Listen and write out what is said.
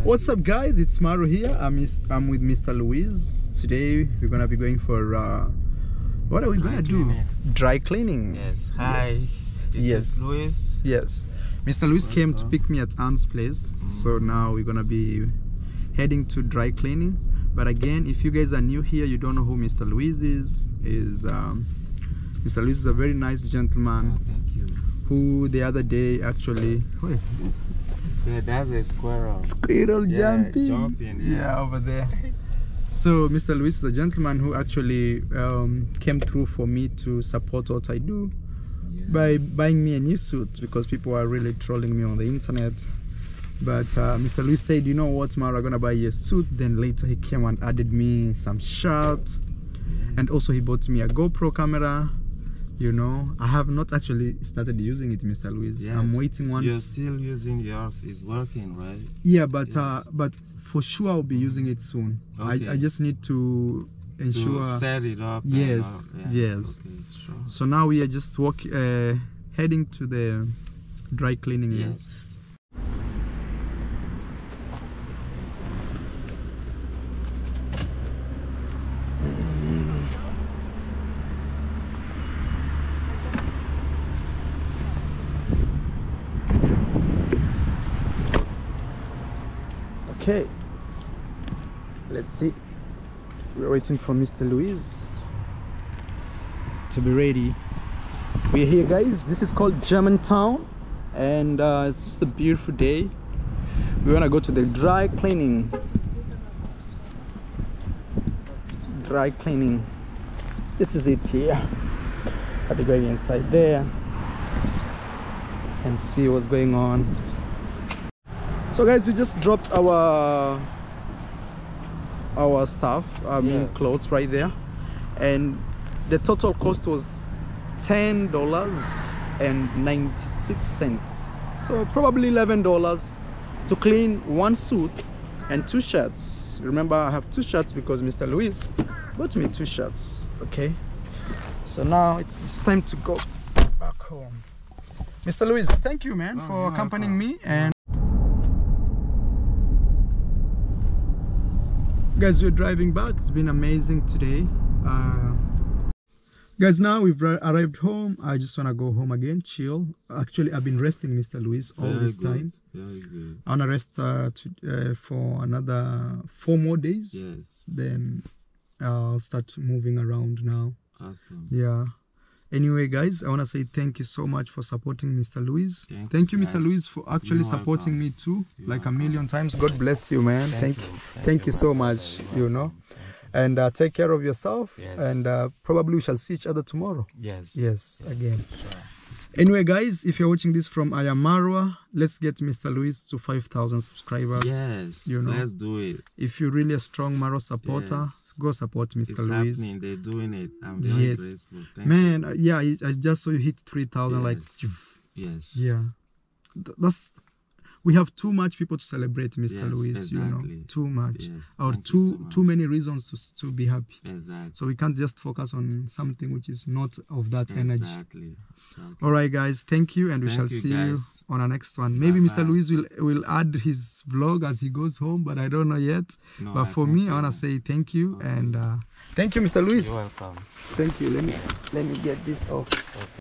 What's up, guys? It's Maru here. I'm with Mr. Luis. Today we're gonna be going for what are we gonna do? Dry cleaning. Yes. Hi. Yes. Luis. Yes. Mr. Luis came to pick me at Aunt's place. So now we're gonna be heading to dry cleaning. But again, if you guys are new here, you don't know who Mr. Luis is. Mr. Luis is a very nice gentleman. Oh, thank you. Who the other day actually Yeah, that's a squirrel. Squirrel jumping. Yeah, over there. So Mr. Luis is a gentleman who actually came through for me to support what I do by buying me a new suit, because people are really trolling me on the internet. But Mr. Luis said, you know what, Mara, I'm gonna buy you a suit. Then later he came and added me some shirt, and also he bought me a GoPro camera. You know, I have not actually started using it, Mr. Luis. Yes. I'm waiting once. You're still using yours. It's working, right? Yeah, but for sure I'll be using it soon. Okay. I just need to ensure. To set it up. Yes, yes. Okay, sure. So now we are just heading to the dry cleaning. Yes. Okay, let's see. We're waiting for Mr. Luis to be ready. We're here, guys. This is called Germantown, and it's just a beautiful day. We want to go to the dry cleaning. Dry cleaning. This is it here. I'll be going inside there and see what's going on. So guys, we just dropped our stuff, clothes right there, and the total cost was $10.96, so probably $11 to clean one suit and 2 shirts. Remember, I have 2 shirts because Mr. Luis bought me 2 shirts. Okay, so now it's time to go back home. Mr. Luis, thank you, man, for accompanying me. And guys, we're driving back. It's been amazing today. Guys, now we've arrived home. I just want to go home again, chill. Actually, I've been resting, Mr. Luis, all this time. Very good. I want to rest for another 4 more days. Yes. Then I'll start moving around now. Awesome. Yeah. Anyway, guys, I want to say thank you so much for supporting Mr. Luis. Thank you, Mr. Luis, for actually supporting me too, like a million times. God bless you, man. Thank you so much, you know. And take care of yourself. Yes. And probably we shall see each other tomorrow. Yes. Yes, again. Sure. Anyway, guys, if you're watching this from Ayamarwa, let's get Mr. Luis to 5,000 subscribers. Yes, you know, let's do it. If you're really a strong Maro supporter, go support Mr. Luis. Happening. They're doing it. I'm very grateful. Thank man, you. Yeah, I just saw you hit 3,000. Like, yes. Yeah. We have too much people to celebrate, Mr. Luis. Exactly. You know, too much, or Thank too you so much. too many reasons to be happy. Exactly. So we can't just focus on something which is not of that energy. Exactly. All right, guys, thank you, and we shall see you on our next one. Maybe Mr. Luis will add his vlog as he goes home, but I don't know yet. No, but for me, I want to say thank you, and thank you, Mr. Luis. You're welcome. Thank you. Let me get this off.